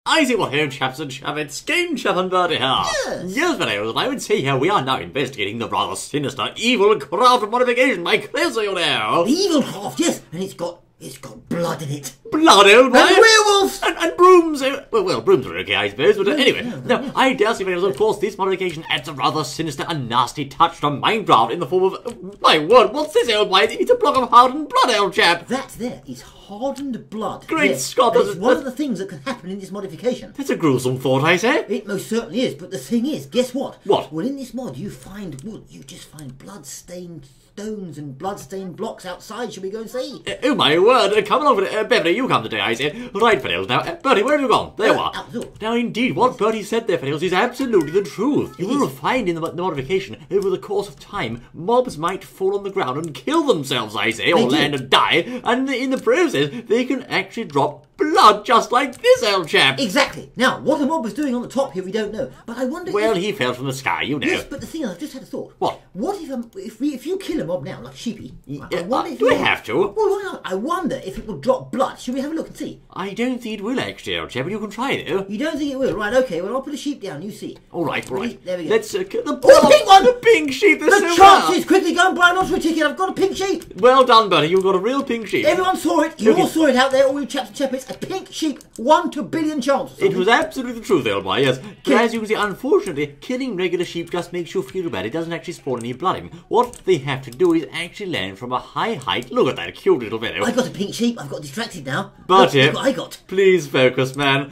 I see what here, chaps and chappets, Game Chap and Birdie here. Yes, Werewolves, and I would say here we are now investigating the rather sinister evil craft of modification by Cleanser, you know. The evil craft, yes, and it's got blood in it. Blood, old boy! And werewolves! And brooms! Well, brooms are okay, I suppose, but anyway. Now, I dare say, Werewolves, of course, this modification adds a rather sinister and nasty touch to Minecraft in the form of... my word, what's this, old boy? It's a block of hardened blood, old chap. That there is hardened blood. Great yes. Scott! It's one of the things that can happen in this modification. That's a gruesome thought, I say. It most certainly is, but the thing is, guess what? What? Well, in this mod, you just find blood-stained stones and blood-stained blocks outside. Shall we go and see? Oh my word, come along with it. Beverly, you come today, I say. Right, Fidels, now, Bertie, where have you gone? There you are. Now, indeed, what Bertie said there, Fidels, is absolutely the truth. You will find in the modification, over the course of time, mobs might fall on the ground and kill themselves, I say, or land and die, and in the process, they can actually drop blood just like this, old chap. Exactly. Now, what a mob was doing on the top here, we don't know. But I wonder well, he fell from the sky, you know. Yes, but the thing is, I've just had a thought. What? What if you kill a mob now, like a sheepy, I wonder if do we have to? Well, why not? I wonder if it will drop blood. Should we have a look and see? I don't think it will, actually, old chap, but you can try, though. You don't think it will? Right, okay, well, I'll put a sheep down, you see. All right, all right. There we go. Let's, the pink one! The pink sheep, the chances! Quickly go and buy a lottery ticket, I've got a pink sheep! Well done, Bertie, you've got a real pink sheep. Everyone saw it, you all saw it out there, all you chaps and chappets, a pink sheep, 1 to a billion chance. It was absolutely the truth, old boy, yes. But as you can see, unfortunately, killing regular sheep just makes you feel bad. It doesn't actually spawn any blood in. What they have to do is actually land from a high height. Look at that cute little fellow. I got a pink sheep, I've got distracted now. Bertie, look what I got. Please focus, man.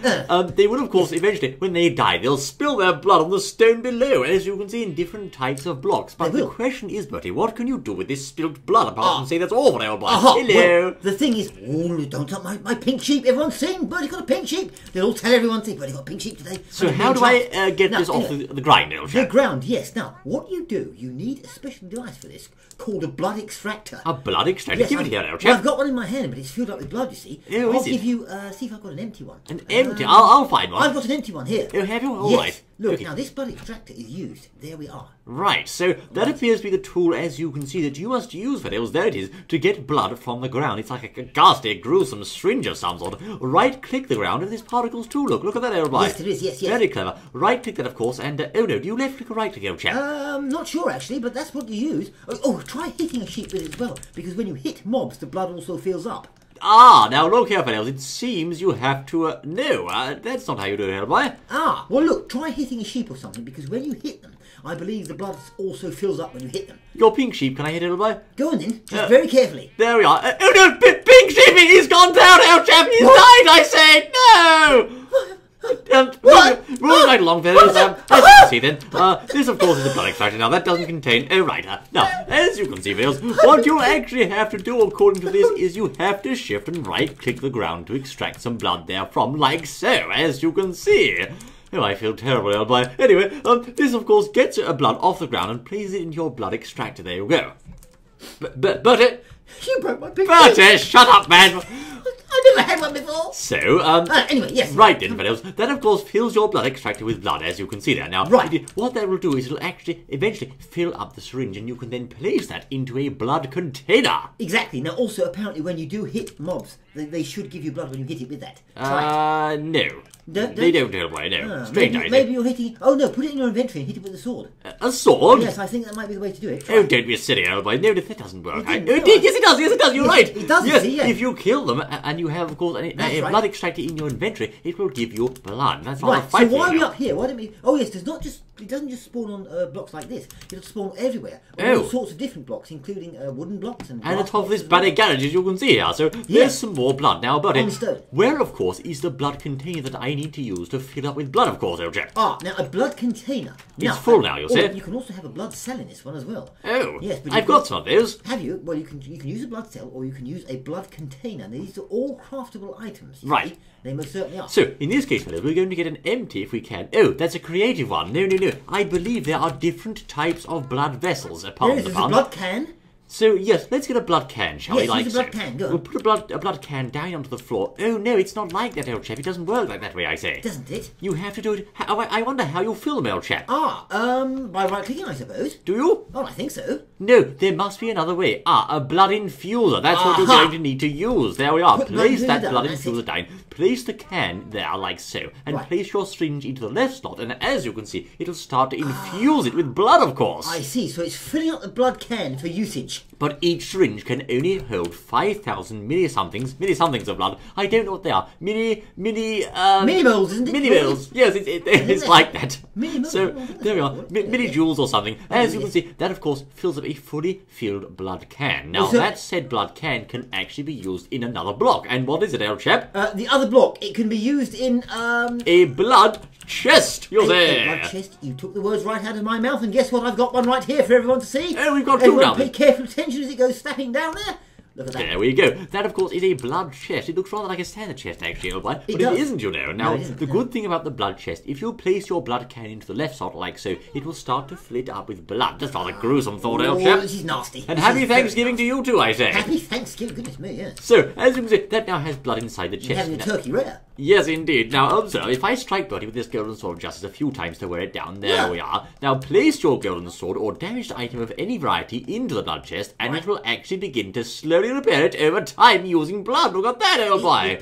They will, of course, eventually, when they die, they'll spill their blood on the stone below, as you can see in different types of blocks. But the question is, Bertie, what can you do with this spilled blood apart from say that's awful, old boy? Hello. Well, the thing is, don't touch my pink sheep. Everyone's seen Bertie got a pink sheep. They'll all tell everyone, see, Bertie got a pink sheep today. So how do I get this off the grind, old chap? The ground, yes. Now, what you do, you need a special device for this called a blood extractor. A blood extractor? Yes, give it here, old chap. Well, I've got one in my hand, but it's filled up with blood, you see. Oh, I'll give you, see if I've got an empty one. An empty? I'll find one. I've got an empty one here. Oh, have you? All yes. right. Look, now this blood extractor is used. There we are. Right, so that appears to be the tool, as you can see, that you must use, Fidels, there it is, to get blood from the ground. It's like a ghastly, gruesome syringe of some sort. Right-click the ground, and there's particles too. Look at that, old boy. Yes, there is, yes. Very clever. Right-click that, of course, and, oh no, do you left-click or right-click, old chap? Not sure, actually, but that's what you use. Oh, try hitting a sheep with it as well, because when you hit mobs, the blood also fills up. Ah, now look here, fellows. It seems you have to, no, that's not how you do it, old boy. Ah, well look, try hitting a sheep or something, because when you hit them, I believe the blood also fills up when you hit them. Your pink sheep, can I hit it, old boy? Go on then, just very carefully. There we are. Oh no, pink sheep, he's gone down, old chap, he's died, I say, no! Moving right along, fellows. As you can see then, this of course is a blood extractor. Now that doesn't contain... Oh right, now as you can see, fellows, what you actually have to do according to this is you have to shift and right click the ground to extract some blood therefrom, like so, as you can see. Oh, I feel terrible, old boy. Anyway, this of course gets blood off the ground and places it into your blood extractor. There you go. Bertie! You broke my pink Bertie, shut up, man! I never had one before. So, anyway, yes. Right then, fellows. That, of course, fills your blood extractor with blood, as you can see there. Now, what that will do is it'll actually eventually fill up the syringe, and you can then place that into a blood container. Exactly. Now, also, apparently, when you do hit mobs, they should give you blood when you hit it with that. Try no. They don't go away, no. Strange idea. Maybe you're hitting... Oh, no, put it in your inventory and hit it with a sword. A sword? Yes, I think that might be the way to do it. Oh, don't be silly, old boy. No, that doesn't work. Yes, it does, you're right. It does, yes, yes. If you kill them, and you have, of course, a blood extractor in your inventory, it will give you blood. That's right, so why are we up here? Why don't we... Oh, yes, it doesn't just spawn on blocks like this. It'll spawn everywhere. All sorts of different blocks, including wooden blocks and on top of this bloody garage, as you can see here. So there's some more blood now, but where, of course, is the blood container that I need to use to fill up with blood, of course, old chap? Ah, now a blood container. It's full now, you'll see. You can also have a blood cell in this one as well. Oh, yes, but I've got some of those. Have you? Well, you can use a blood cell or you can use a blood container. These are all craftable items. Right. They most certainly are. So, in this case, fellas, we're going to get an empty if we can. Oh, that's a creative one. No. I believe there are different types of blood vessels, apart from the blood can. So, yes, let's get a blood can, shall we? Yes, Like use a blood can, go on. We'll put a blood can down onto the floor. Oh, no, it's not like that, old chap. It doesn't work like that way, I say. Doesn't it? You have to do it... I wonder how you'll film, old chap. By right-clicking, I suppose. Do you? Oh, I think so. No, there must be another way. A blood infuser. That's what you're going to need to use. There we are. Place that blood infuser down. Place the can there, like so. And place your syringe into the left slot. And as you can see, it'll start to infuse it with blood, of course. I see. So it's filling up the blood can for usage. But each syringe can only hold 5,000 milli-somethings of blood. I don't know what they are. Millimoles, isn't it? Millimoles. Yes, it's like that. Millimoles. So, there we are. Millijoules or something. As you can see, that of course fills up a fully filled blood can. Now, that said blood can can actually be used in another block. And what is it, old chap? The other block. It can be used in, a blood chest, you're there. A blood chest. You took the words right out of my mouth, and guess what? I've got one right here for everyone to see. Oh, we've got two now. Pay careful attention as it goes snapping down there. Look at that. There we go. That, of course, is a blood chest. It looks rather like a standard chest, actually, old boy. But it isn't, you know. Now, the good thing about the blood chest, if you place your blood can into the left slot like so, it will start to fill it up with blood. That's rather gruesome thought, old chap. This is nasty. And happy Thanksgiving to you too, I say. Happy Thanksgiving, goodness me, yes. So, as you can see, that now has blood inside the chest. You're having a turkey rare. Yes, indeed. Now, observe, if I strike Bertie with this golden sword of justice a few times to wear it down, there we are. Now, place your golden sword or damaged item of any variety into the blood chest, and it will actually begin to slowly repair it over time using blood. Look at that, old boy.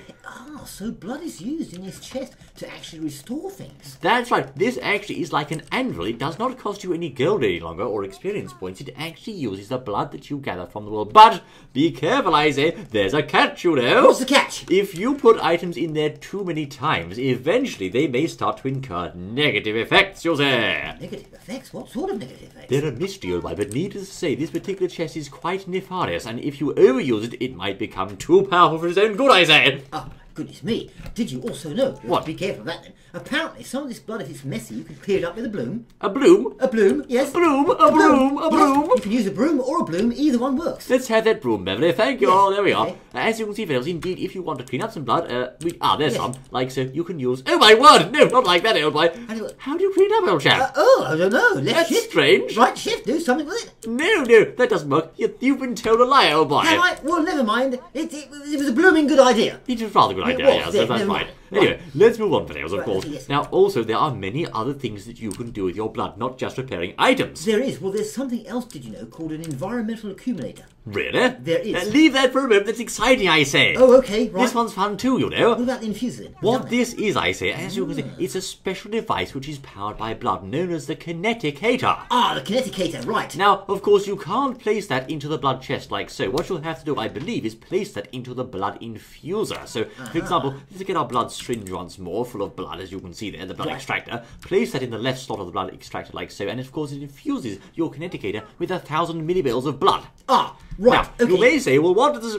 So blood is used in this chest to actually restore things. That's right. This actually is like an anvil. It does not cost you any gold any longer or experience points. It actually uses the blood that you gather from the world. But be careful, I say. There's a catch, you know. What's the catch? If you put items in there too many times, eventually they may start to incur negative effects, you say. Negative effects? What sort of negative effects? They're a mystery, old boy, but needless to say, this particular chest is quite nefarious, and if you overuse it, it might become too powerful for its own good, I say. Oh, goodness me. Did you also know? What? Be careful of that then. Apparently, some of this blood, if it's messy, you can clear it up with a broom. A broom? A broom, yes. A broom, a broom, a broom. Yes. You can use a broom or a broom, either one works. Let's have that broom, Beverly. Thank you. Oh, there we are. Okay. As you can see, fellows, indeed, if you want to clean up some blood, there's some. Like so, you can use... Oh, my word! No, not like that, old boy. How do you clean up, old chap? I don't know. Left shift. That's strange. Right shift. Do something with it. No, that doesn't work. You've been told a lie, old boy. Have I? Well, never mind. It was a blooming good idea. It was a rather good idea, yes, that's right. Anyway, let's move on, fellows, of course. Yes. Now, also, there are many other things that you can do with your blood, not just repairing items. There is. Well, there's something else, did you know, called an environmental accumulator. Really? There is. Leave that for a moment. That's exciting, I say. Oh, okay, right. This one's fun too, you know. What about the infuser then? What this is, I say, as you can see, it's a special device which is powered by blood, known as the kineticator. Ah, the kineticator, right. Now, of course, you can't place that into the blood chest like so. What you'll have to do, I believe, is place that into the blood infuser. So, for example, let's get our blood syringe once more, full of blood, as you can see there, the blood extractor. Place that in the left slot of the blood extractor like so, and of course it infuses your kineticator with 1,000 millimoles of blood. Ah, right. Now, okay. you may say, well, what does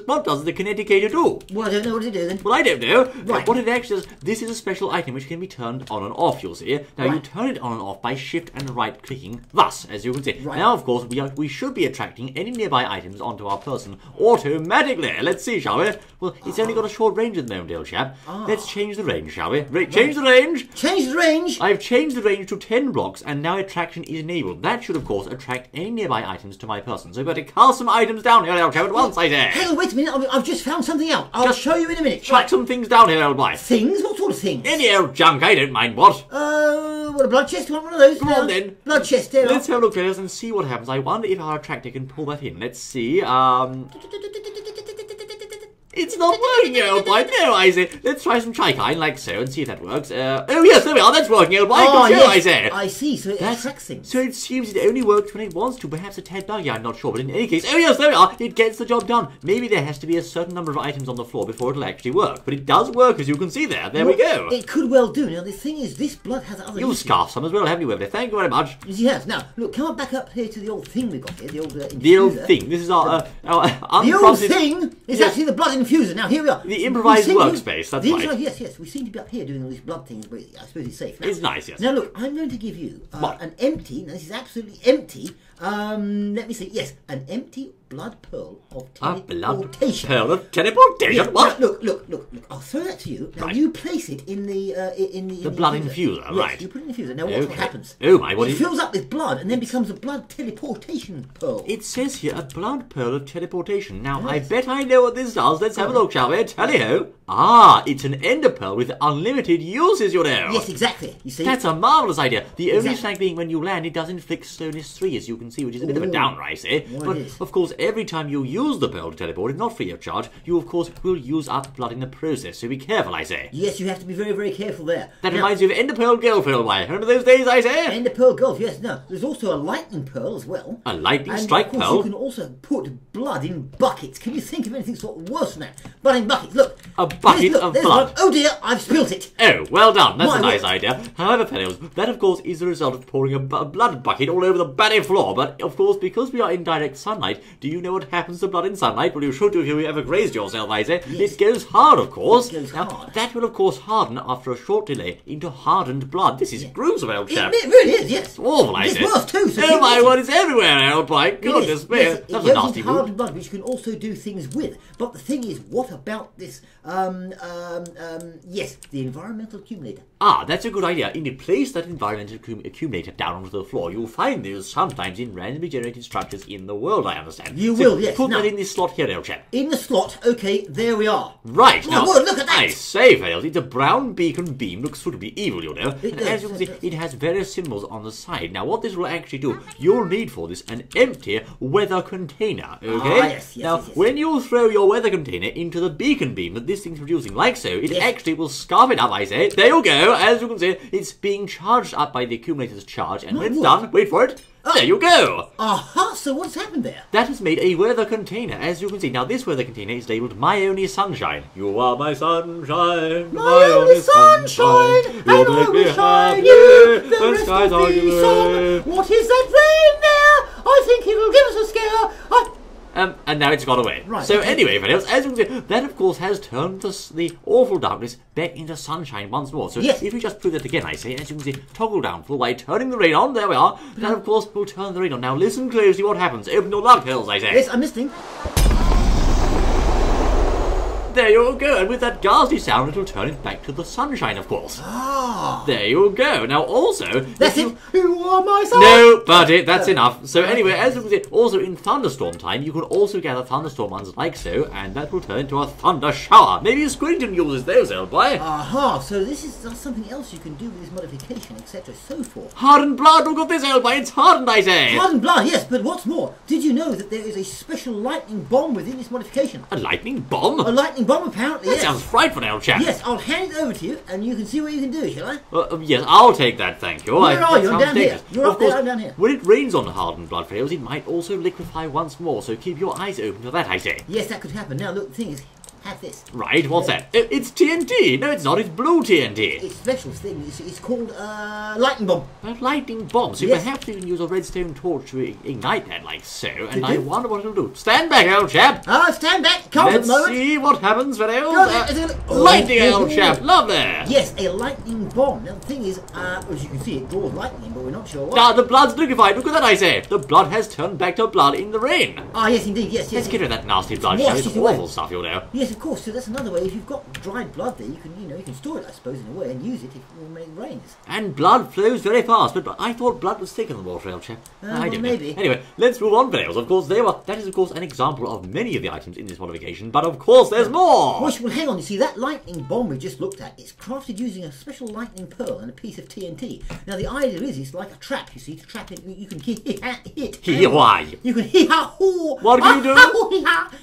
the kineticator do? Well, I don't know what to do then. Well, I don't know. Right. What it actually does, this is a special item which can be turned on and off, you'll see. Now, you turn it on and off by shift and right-clicking, thus, as you can see. Right. Now, of course, we should be attracting any nearby items onto our person automatically. Let's see, shall we? Well, it's only got a short range at the moment, old chap. Let's change the range, shall we? Change the range. Change the range. I've changed the range to 10 blocks, and now attraction is enabled. That should, of course, attract any nearby items to my person. So, better cast some items down here, old chap, at once, I say. Hang on, wait a minute. I've just found something out. I'll show you in a minute. Chuck some things down here, old boy. Things? What sort of things? Any old junk, I don't mind what. What, a blood chest? You want one of those? Come on, then. Blood chest, there. Let's have a look at this and see what happens. I wonder if our attractor can pull that in. Let's see. It's not working, old boy. No, I say. Let's try some trikine like so and see if that works. Oh, yes, there we are. That's working, old boy. Oh, Good show, I yes. say. I see. So it attracts things. So it seems it only works when it wants to. Perhaps a tad buggy, I'm not sure. But in any case, oh, yes, there we are. It gets the job done. Maybe there has to be a certain number of items on the floor before it'll actually work. But it does work, as you can see there. There we go. It could well do. Now, the thing is, this blood has other You'll uses. scarf some as well, haven't you, Emily? Thank you very much. Yes. Now, look, come on back up here to the old thing we got here. The old infuser. The old thing. This is our The old thing is actually the blood infuser. Now, here we are. The improvised workspace, that's right. Yes. We seem to be up here doing all these blood things, but I suppose it's safe. Now, it's nice, yes. Now, look, I'm going to give you an empty, now this is absolutely empty, let me see, yes, an empty blood pearl of A blood teleportation. pearl of teleportation? What? Look. I'll throw that to you. Now you place it in the blood infuser, yes, right. You put it in the infuser. Now watch what happens. Oh my, what it is fills up with blood and then becomes a blood teleportation pearl. It says here a blood pearl of teleportation. Now, I bet I know what this does. Let's have a look, shall we? Tally-ho. Ah, it's an ender pearl with unlimited uses, you know. Yes, exactly. You see? That's a marvellous idea. The only snag being when you land, it does inflict slowness 3, as you can see, which is a bit of a downrise, eh? But, of course, every time you use the pearl to teleport, it's not free of charge, you, of course, will use up blood in the process, so be careful, I say. Yes, you have to be very, very careful there. That reminds you of ender pearl golf, old boy. Remember those days, I say? Ender pearl golf, yes. Now, there's also a lightning pearl as well. A lightning and strike of course, pearl? You can also put blood in buckets. Can you think of anything sort of worse than that? Blood in buckets, look. A bucket of blood. One. Oh dear, I've spilt it. Oh, well done. That's a nice idea. However, fellows, that of course is the result of pouring a blood bucket all over the batty floor. But of course, because we are in direct sunlight, do you know what happens to blood in sunlight? Well, you should do if you ever grazed yourself, I say. Yes. It goes hard, of course. It goes hard. That will, of course, harden after a short delay into hardened blood. This is gruesome, old chap. It really is, yes. It's awful, I say. It's worse too. So oh my word, it's everywhere, old boy. Goodness me. Yes, That's a nasty wound. hardened blood, which you can also do things with. But the thing is, what about this? Yes, the environmental accumulator. Ah, that's a good idea. In place that environmental accumulator down onto the floor. You'll find those sometimes in randomly generated structures in the world, I understand. You will, yes. Put that in this slot here, old chap. In the slot, okay, there we are. Right, now, look at that! I say, Fails, it's a brown beacon beam. Looks suitably evil, you know. And as you can see, it has various symbols on the side. Now, what this will actually do, you'll need for this an empty weather container, okay? Ah, yes. When you throw your weather container into the beacon beam that this thing's producing, like so, it actually will scarf it up, I say. There you go. As you can see, it's being charged up by the accumulator's charge, and when it's done, wait for it, there you go! Aha, so what's happened there? That has made a weather container, as you can see. Now, this weather container is labelled My Only Sunshine. You are my sunshine, my only sunshine, and I will shine you, the rest of the sun. What is that rain there? I think it will give us a scare. And now it's gone away. Right, so anyway, fellows, as you can see, that of course has turned the awful darkness back into sunshine once more. So if we just prove that again, I say, as you can see, toggle down full by turning the rain on, there we are. That of course will turn the rain on. Now listen closely what happens. Open your lug holes, I say. Yes, I'm listening. There you go, and with that ghastly sound, it'll turn it back to the sunshine, of course. Ah. There you go. Now, also... That's it. You are my sunshine. No, buddy, that's enough. So anyway, as you can see, also in thunderstorm time, you can also gather thunderstorm ones like so, and that will turn into a thunder shower. Maybe Squinton uses those, old boy. Aha, so this is something else you can do with this modification, etc. so forth. Hardened blood, look at this, old boy. It's hardened, I say. Hardened blood, yes, but what's more, did you know that there is a special lightning bomb within this modification? A lightning bomb? A lightning bomb, apparently, That sounds frightful, old chap. Yes, I'll hand it over to you, and you can see what you can do, shall I? Yes, I'll take that, thank you. Where are you? I'm down here. You're up there, I'm down here. When it rains on hardened blood, Fails, it might also liquefy once more, so keep your eyes open to that, I say. Yes, that could happen. Now, look, the thing is, have this. Right, what's that? It's TNT. No, it's not. It's blue TNT. It's a special thing. It's called lightning bomb. A lightning bomb. So perhaps you can use a redstone torch to ignite that like so. And I wonder what it'll do. Stand back, old chap. Stand back. Can't Let's at the moment. see what happens, fellows. Lightning, old chap. Lovely. Yes, a lightning bomb. Now, the thing is, as you can see, it draws lightning, but we're not sure why. The blood's liquefied. Look at that, I say. The blood has turned back to blood in the rain. Yes, indeed. Yes. Let's get rid of that nasty blood, shall we? It's awful stuff, you know. Yes, of course. So that's another way. If you've got dried blood there, you can store it, I suppose, in a way, and use it when it rains. And blood flows very fast, but I thought blood was thicker than water, old chap. I don't know. Maybe. Anyway, let's move on, fellows. Of course, that is, of course, an example of many of the items in this modification, but of course, there's more! Well, hang on. You see, that lightning bomb we just looked at, it's crafted using a special lightning pearl and a piece of TNT. Now, the idea is, it's like a trap, you see, to trap it. You can hit. Why? You can hit-ha-haw. What can you do?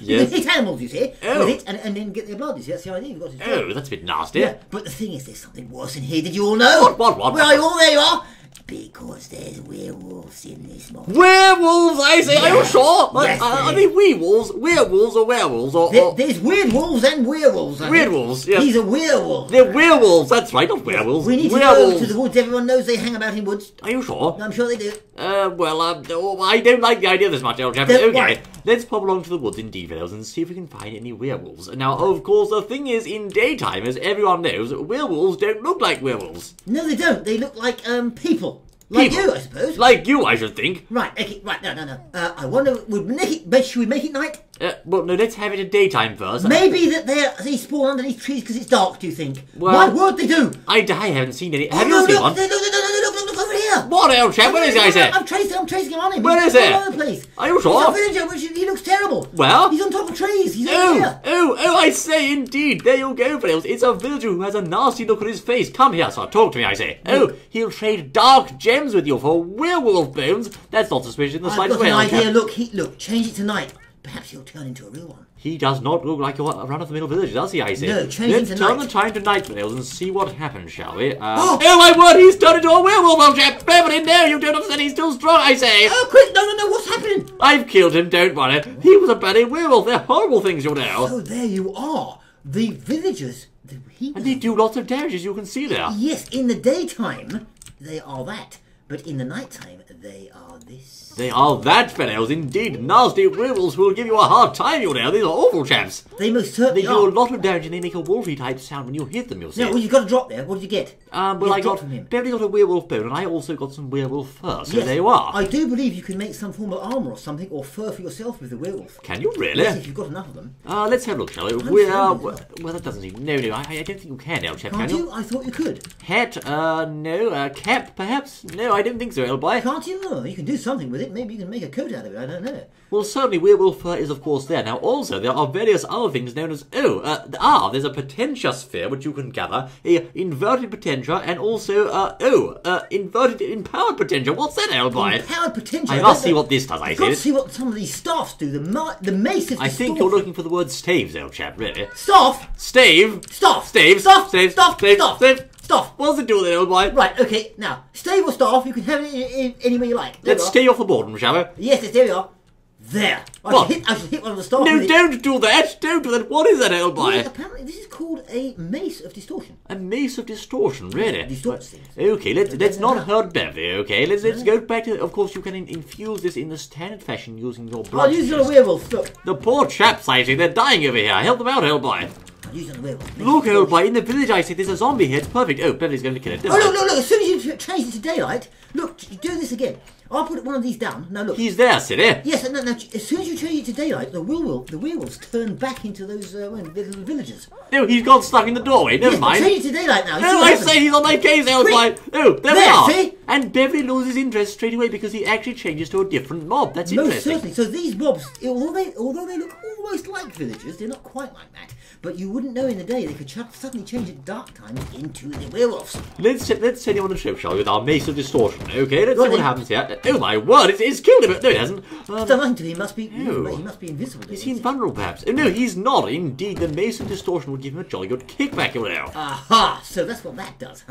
Yes. You can hit animals, you see, with it, and then get their blood, you see. That's the idea. You've got to that's a bit nasty. Yeah, but the thing is, there's something worse in here. Did you all know? What? Where are you all? There you are. Because there's werewolves in this mod. Werewolves, I say. Are you sure? Yes, are they werewolves or werewolves? There's weird wolves and werewolves. Werewolves, yes. These are werewolves. They're werewolves, that's right, not werewolves. We need to go to the woods. Everyone knows they hang about in woods. Are you sure? I'm sure they do. I don't like the idea this much, old chap. Okay, let's pop along to the woods in Devales and see if we can find any werewolves. Now, of course, the thing is, in daytime, as everyone knows, werewolves don't look like werewolves. No, they don't. They look like people. Like you, I suppose. Like you, I should think. Right, okay, right, no. I wonder, should we make it night? Well, no, let's have it at daytime first. Maybe that they spawn underneath trees because it's dark, do you think? Well, my word, they do! I haven't seen any. Have no, you seen look, one? Look over here! What, old chap? Where is he, I say? I'm tracing him on him. Where is He's it? all over the place. Are you sure? He's a villager, he looks terrible. Well? He's on top of trees. He's over here. Oh, I say, indeed. There you go, fellows. It's a villager who has a nasty look on his face. Come here, sir. Talk to me, I say. Oh, he'll trade dark gems with you for werewolf bones. That's not suspicious in the slightest way. I've got an idea. Look, change it tonight. Perhaps he'll turn into a real one. He does not look like a run-of-the-mill villager, does he, I say? No, change Let's it tonight. turn the time to night, fellows, and see what happens, shall we? Oh, my word, he's turned into a werewolf, old chap! Beverly, no, you don't understand, he's still strong, I say! Oh, quick, no, what's happening? I've killed him, don't worry. He was a bloody werewolf, they're horrible things, you know. Oh, there you are. The villagers... And they do lots of damage, as you can see there. Yes, in the daytime, they are that. But in the nighttime, they are this. They are that, fellows, indeed. Nasty werewolves who will give you a hard time, you know. These are awful chaps. They most certainly They do a lot of damage and they make a wolfy type sound when you hit them, you'll see. No, well, you got a drop there. What did you get? Well, I got from him. Beverly got a werewolf bone and I also got some werewolf fur, so yes, there you are. I do believe you can make some form of armour or something, or fur for yourself with the werewolf. Can you really? Yes, if you've got enough of them. Let's have a look, shall we? Well, that doesn't seem... No, I don't think you can, old chap, Can't can you? I thought you could. Hat? No. Cap, perhaps? No, I don't think so, old boy. Can't you? No, you can do something with it. Maybe you can make a coat out of it. I don't know. Well, certainly werewolf fur is, of course, there. Now, also, there are various other things known as... there's a potentia sphere, which you can gather, a inverted potentia, and also, inverted empowered potentia. What's that, old boy? Empowered potentia? I must see what this does, I see. I can't see what some of these staffs do. The mace is... I think you're looking for the word staves, old chap, really. Staff? Stave? Staff? Stave? Staff? Stave? Staff? Stave? Staff? Stave? Staff. What's it do then, old boy? Right, okay, now, stave or staff, you can have it any way you like. Let's stay off the boredom, shall we? Yes, there we are. There. I should hit one of the staff. No, don't do that. Don't do that. What is that, old boy? Well, apparently, this is called a mace of distortion. A mace of distortion, really? Distorts things. Okay, let's not hurt Beverly, okay? Let's go back to... Of course, you can infuse this in the standard fashion using your blood. I'll use it on a werewolf, look. The poor chaps, I see. They're dying over here. Help them out, old boy. I'll use it on a werewolf. Look, old boy, in the village, I see there's a zombie here. It's perfect. Oh, Beverly's going to kill it. Oh, look. As soon as you change it to daylight, look, do this again. I'll put one of these down. Now look. He's there, silly. Yes, no, as soon as you change it to daylight, the werewolves turn back into those little villagers. No, he's got stuck in the doorway. Never mind. Change it to daylight now. No, I say he's on my case, old boy. Oh, there we are. See? And Beverly loses interest straight away because he actually changes to a different mob. That's interesting. Most certainly. So these mobs, although they look almost like villagers, they're not quite like that. But you wouldn't know in the day they could suddenly change at dark time into the werewolves. Let's send him on a trip, shall we, with our mace of distortion. Okay, let's see what happens here. Oh my word, it's killed him. No, it hasn't. It's done nothing to him. He must be invisible. Is he invulnerable, perhaps? Oh, no, he's not. Indeed, the mace of distortion would give him a jolly good kickback, you know. Aha! So that's what that does.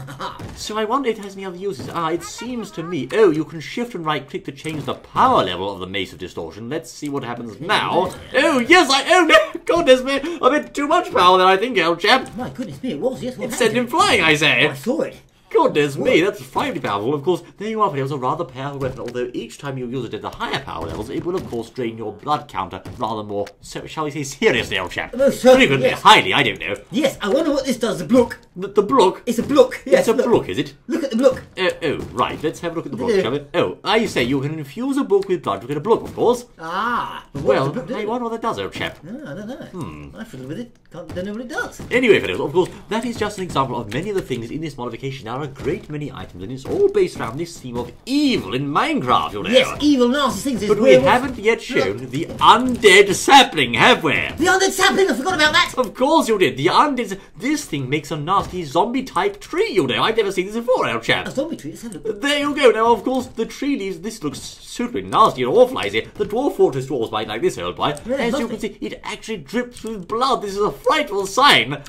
So I wonder if it has any other uses. It seems to me... Oh, you can shift and right-click to change the power level of the mace of distortion. Let's see what happens now. Oh, yes, oh, no, goodness me. A bit too much power there, I think, old chap. My goodness me, it was, yes. It sent him flying, I say. I saw it. Goodness me, that's frightfully powerful. Of course, there you are, but it was a rather powerful weapon, although each time you use it at the higher power levels, it will, of course, drain your blood counter rather more, so shall we say, seriously, old chap. Most certainly, frequently, yes. Highly, I don't know. Yes, I wonder what this does, the blook. The blook? It's a blook, yes. It's a blook, is it? Look at the blook. Oh, right, let's have a look at the blook, shall we? Oh, I say you can infuse a book with blood to get a blook, of course. Ah. Well, I wonder what that does, old chap. No, I don't know. I fiddle with it. Don't know what it does. Anyway, fellows, of course, that is just an example of many of the things in this modification. There are a great many items, and it's all based around this theme of evil in Minecraft, you know. Yes, evil, nasty things. But we haven't yet shown the undead sapling, have we? The undead sapling, I forgot about that. Of course you did. The undead... This thing makes a nasty zombie-type tree, you know. I've never seen this before, old chap. A zombie tree, let's have a look. There you go. Now, of course, the tree leaves... This looks suitably nasty and awful, I see. The dwarf fortress dwarves might like this, old boy. Yeah, as you can see, it actually drips with blood. This is a frightful sign.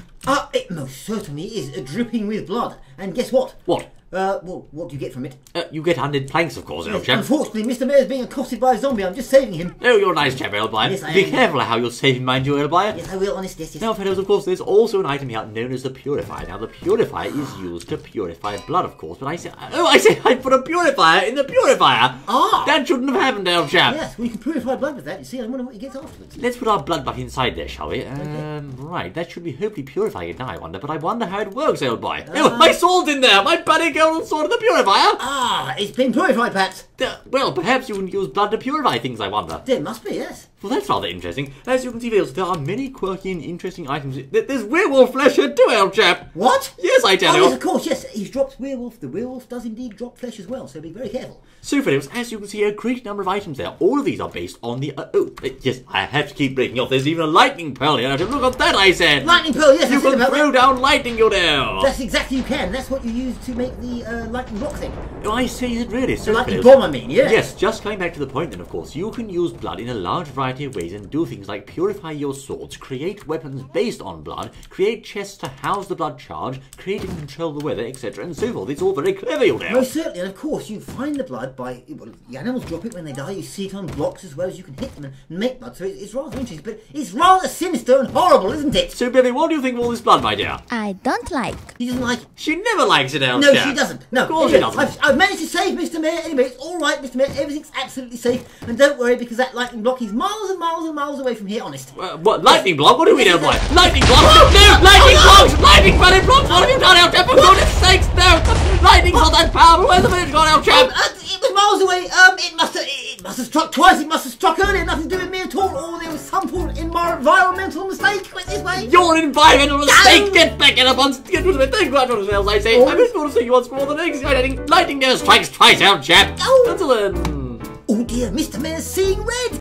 It most certainly is dripping with blood. And guess what? What? Well, what do you get from it? You get undead planks, of course, old chap. Unfortunately, Mr. Mayor's being accosted by a zombie. I'm just saving him. Oh, you're a nice chap, old boy. Yes, I Be am. careful how you're saving, mind you, old boy. Yes, I will, honest, yes. Now, fellows, of course, there's also an item here known as the purifier. Now, the purifier is used to purify blood, of course, but I say I put a purifier in the purifier. Ah! That shouldn't have happened, old chap. Yes, well, you can purify blood with that, you see. I wonder what he gets afterwards. Let's put our blood back inside there, shall we? Right, that should be hopefully purifying it now, I wonder. But I wonder how it works, old boy. Oh, my sword's in there! My bloody golden sword in the purifier? Ah, it's been purified, perhaps. Well, perhaps you can use blood to purify things, I wonder. There must be, yes. Well, that's rather interesting. As you can see, there are many quirky and interesting items. There's werewolf flesh here too, old chap. What? Yes, I tell you. Yes, of course, yes. He's dropped werewolf. The werewolf does indeed drop flesh as well, so be very careful. So, friends, as you can see, a great number of items there. All of these are based on the... yes, I have to keep breaking off. There's even a lightning pearl here. Look at that, I said. Lightning pearl, yes. You can throw down lightning, you know. That's exactly you can. That's what you use to make the lightning block thing. Oh, I see it really. So, the lightning bomb, I mean, yeah. Yes, just coming back to the point then, of course. You can use blood in a large variety of ways and do things like purify your swords, create weapons based on blood, create chests to house the blood charge, create and control the weather, etc. and so forth. It's all very clever, you know. Most certainly, and of course, you find the blood by... Well, the animals drop it when they die. You see it on blocks as well as you can hit them and make blood. So it's rather interesting, but it's rather sinister and horrible, isn't it? So, Billy, what do you think of all this blood, my dear? I don't like. She doesn't like it. She never likes it, No, she doesn't. No, of course she doesn't. I've managed to save Mr. Mayor. Anyway, it's all right, Mr. Mayor. Everything's absolutely safe. And don't worry, because that lightning block is miles and miles and miles away from here, honest. What, lightning block? What do we don't like? Lightning block? No! Lightning blocks! Lightning bloody blocks! What have you done, El Chap? For goodness sakes, no! Lightning's not that powerful. Where's the minute gone, El Chap? It was miles away. It must have struck twice. It must have struck earlier. Nothing to do with me at all. Or there was some sort of environmental mistake. Went this way. Your environmental mistake! Get back in a bunch. Get rid of it. Think about yourselves, I say. I'm just going to see you once more than lightning never strikes twice, El Chap. Oh. Until then... Oh dear, Mr. Mayor's seeing red.